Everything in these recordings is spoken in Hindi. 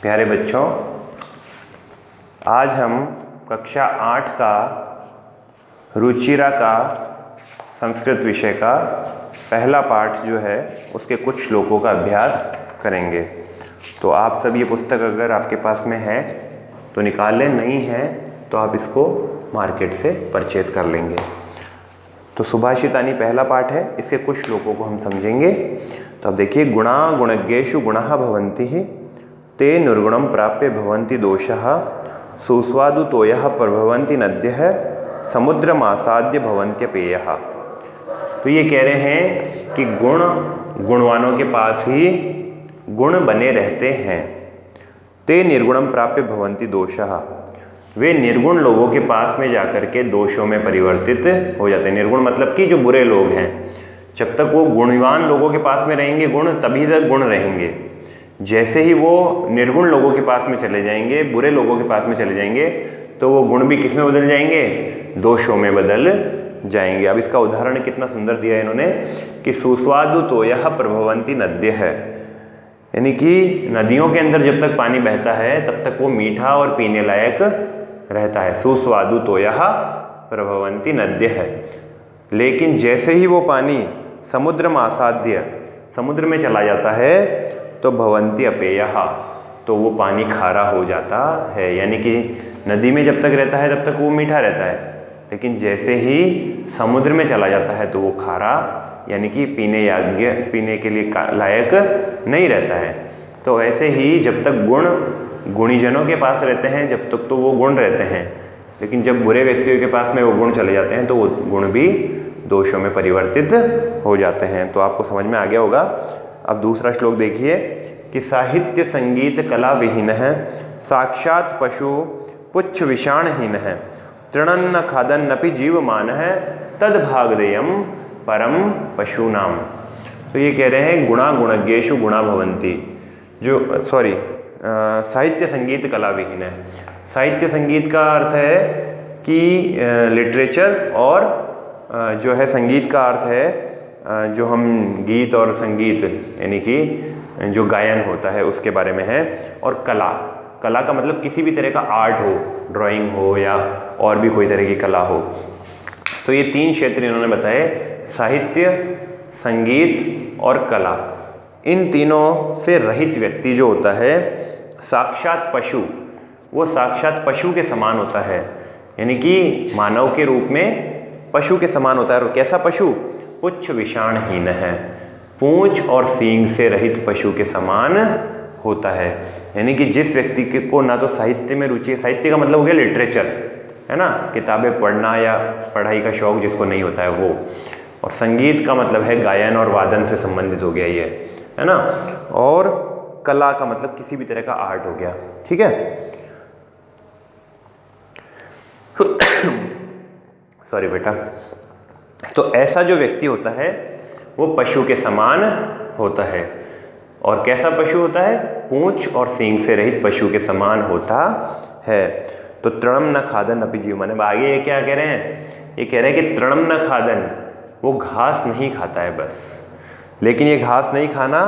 प्यारे बच्चों, आज हम कक्षा 8 का रुचिरा का संस्कृत विषय का पहला पाठ जो है उसके कुछ श्लोकों का अभ्यास करेंगे। तो आप सब ये पुस्तक अगर आपके पास में है तो निकाल लें, नहीं है तो आप इसको मार्केट से परचेज कर लेंगे। तो सुभाषितानी पहला पाठ है, इसके कुछ श्लोकों को हम समझेंगे। तो अब देखिए, गुणा गुणज्ञेषु गुणः भवन्ति ते निर्गुणं प्राप्य भवन्ति दोषः सुस्वादु तोयः प्रभवन्ति नद्यः समुद्रमासाद्य भवन्त्यपेयः। तो ये कह रहे हैं कि गुणवानों के पास ही गुण बने रहते हैं। ते निर्गुणं प्राप्य भवन्ति दोषः, वे निर्गुण लोगों के पास में जाकर के दोषों में परिवर्तित हो जाते हैं। निर्गुण मतलब कि जो बुरे लोग हैं, जब तक वो गुणवान लोगों के पास में रहेंगे गुण, तभी तक गुण रहेंगे। जैसे ही वो निर्गुण लोगों के पास में चले जाएंगे, बुरे लोगों के पास में चले जाएंगे, तो वो गुण भी किस में बदल जाएंगे? दोषों में बदल जाएंगे। अब इसका उदाहरण कितना सुंदर दिया है इन्होंने कि सुस्वादु तोयः प्रभवन्ति नद्यः, यानी कि नदियों के अंदर जब तक पानी बहता है तब तक वो मीठा और पीने लायक रहता है। सुस्वादु तोयः प्रभवन्ति नद्यः, लेकिन जैसे ही वो पानी समुद्र में आसाद्य, समुद्र में चला जाता है, तो भवन्ति अपेयः, तो वो पानी खारा हो जाता है। यानी कि नदी में जब तक रहता है तब तक वो मीठा रहता है, लेकिन जैसे ही समुद्र में चला जाता है तो वो खारा, यानी कि पीने के लिए लायक नहीं रहता है। तो ऐसे ही जब तक गुणीजनों के पास रहते हैं जब तक तो वो गुण रहते हैं, लेकिन जब बुरे व्यक्तियों के पास में वो गुण चले जाते हैं तो वो गुण भी दोषों में परिवर्तित हो जाते हैं। तो आपको समझ में आ गया होगा। अब दूसरा श्लोक देखिए कि साहित्य संगीत कला विहीन है, साक्षात पशु पुच्छ विषाणहीन है, तृणन न खादन नपि जीवमान है, तद भागदेयम परम पशूनाम। तो ये कह रहे हैं गुणा गुणज्ञेषु गुणा भवन्ति, साहित्य संगीत कला विहीन है। साहित्य संगीत का अर्थ है कि लिटरेचर, और जो है संगीत का अर्थ है जो हम गीत और संगीत यानी कि जो गायन होता है उसके बारे में है। और कला का मतलब किसी भी तरह का आर्ट हो, ड्राइंग हो या और भी कोई तरह की कला हो। तो ये तीन क्षेत्र इन्होंने बताए, साहित्य, संगीत और कला। इन तीनों से रहित व्यक्ति जो होता है, साक्षात पशु, वो साक्षात पशु के समान होता है, यानी कि मानव के रूप में पशु के समान होता है। और कैसा पशु? पुच्छ विषाणहीन है, पूंछ और सींग से रहित पशु के समान होता है। यानी कि जिस व्यक्ति को ना तो साहित्य में रुचि है, साहित्य का मतलब हो गया लिटरेचर, है ना, किताबें पढ़ना या पढ़ाई का शौक जिसको नहीं होता है वो, और संगीत का मतलब है गायन और वादन से संबंधित हो गया ये, है ना, और कला का मतलब किसी भी तरह का आर्ट हो गया। ठीक है, सॉरी बेटा। तो ऐसा जो व्यक्ति होता है वो पशु के समान होता है। और कैसा पशु होता है? पूंछ और सींग से रहित पशु के समान होता है। तो तृणम न खादन अपि जीवमान। आगे ये क्या कह रहे हैं? ये कह रहे हैं कि तृणम न खादन, वो घास नहीं खाता है बस, लेकिन ये घास नहीं खाना,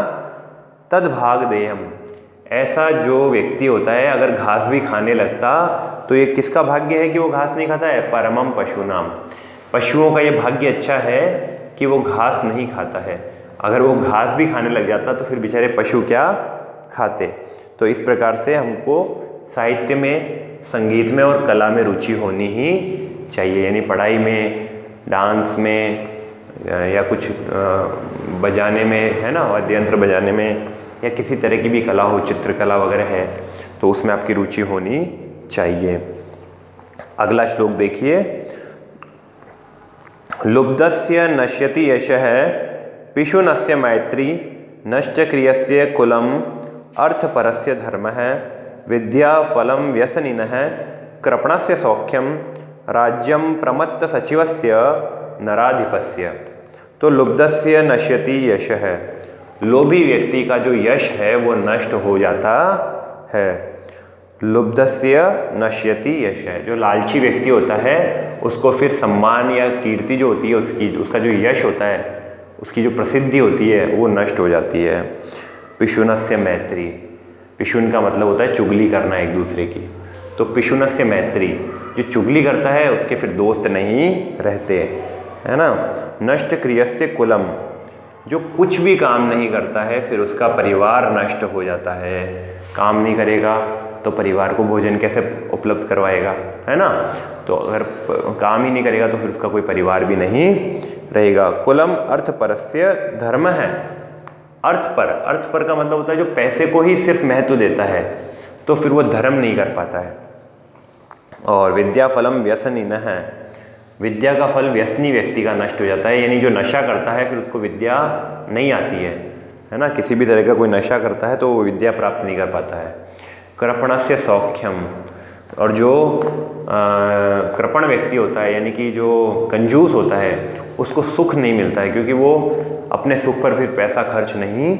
तद भाग देयम, ऐसा जो व्यक्ति होता है अगर घास भी खाने लगता तो ये किसका भाग्य है कि वो घास नहीं खाता है? परमम पशुनाम, पशुओं का ये भाग्य अच्छा है कि वो घास नहीं खाता है। अगर वो घास भी खाने लग जाता तो फिर बेचारे पशु क्या खाते। तो इस प्रकार से हमको साहित्य में, संगीत में और कला में रुचि होनी ही चाहिए, यानी पढ़ाई में, डांस में या कुछ बजाने में, है ना, वाद्य यंत्र बजाने में, या किसी तरह की भी कला हो, चित्रकला वगैरह है, तो उसमें आपकी रुचि होनी चाहिए। अगला श्लोक देखिए, लुब्धस्य नश्यति यशः पिशुनस्य मैत्री, नश्च क्रियस्य कुलम अर्थपरस्य धर्मः, विद्या फलं व्यसनिनः, कृपणस्य सौख्यम, राज्यम प्रमत्त सचिवस्य नराधिपस्य। तो लुब्धस्य नश्यति यशः, लोभी व्यक्ति का जो यश है वो नष्ट हो जाता है। लुब्धस्य नश्यति यशः, जो लालची व्यक्ति होता है उसको फिर सम्मान या कीर्ति जो होती है उसका जो यश होता है, उसकी जो प्रसिद्धि होती है वो नष्ट हो जाती है। पिशुनस्य मैत्री, पिशुन का मतलब होता है चुगली करना एक दूसरे की। तो पिशुनस्य मैत्री, जो चुगली करता है उसके फिर दोस्त नहीं रहते, है ना। नष्ट क्रियस्य कुलम, जो कुछ भी काम नहीं करता है फिर उसका परिवार नष्ट हो जाता है। काम नहीं करेगा तो परिवार को भोजन कैसे उपलब्ध करवाएगा, है ना। तो अगर काम ही नहीं करेगा तो फिर उसका कोई परिवार भी नहीं रहेगा। कुलम अर्थपरस्य धर्म है। अर्थपर का मतलब होता है जो पैसे को ही सिर्फ महत्व देता है, तो फिर वो धर्म नहीं कर पाता है। और विद्या फलम व्यसनिन है, विद्या का फल व्यसनी व्यक्ति का नष्ट हो जाता है, यानी जो नशा करता है फिर उसको विद्या नहीं आती है ना। किसी भी तरह का कोई नशा करता है तो वो विद्या प्राप्त नहीं कर पाता है। कृपणस्य सौख्यम, और जो कृपण व्यक्ति होता है यानी कि जो कंजूस होता है उसको सुख नहीं मिलता है, क्योंकि वो अपने सुख पर फिर पैसा खर्च नहीं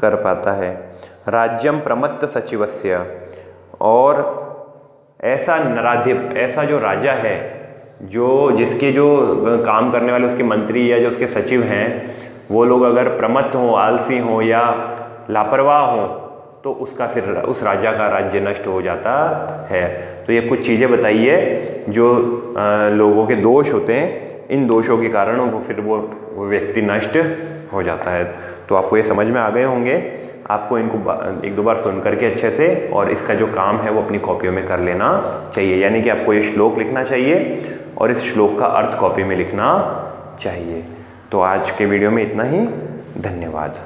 कर पाता है। राज्यम प्रमत्त सचिवस्य, और ऐसा जो राजा है, जो जिसके जो काम करने वाले उसके मंत्री या जो उसके सचिव हैं वो लोग अगर प्रमत्त हों, आलसी हों या लापरवाह हों तो उसका फिर उस राजा का राज्य नष्ट हो जाता है। तो ये कुछ चीज़ें बताइए जो लोगों के दोष होते हैं, इन दोषों के कारण वो व्यक्ति नष्ट हो जाता है। तो आपको ये समझ में आ गए होंगे। आपको इनको एक दो बार सुन करके अच्छे से, और इसका जो काम है वो अपनी कॉपियों में कर लेना चाहिए। यानी कि आपको ये श्लोक लिखना चाहिए और इस श्लोक का अर्थ कॉपी में लिखना चाहिए। तो आज के वीडियो में इतना ही, धन्यवाद।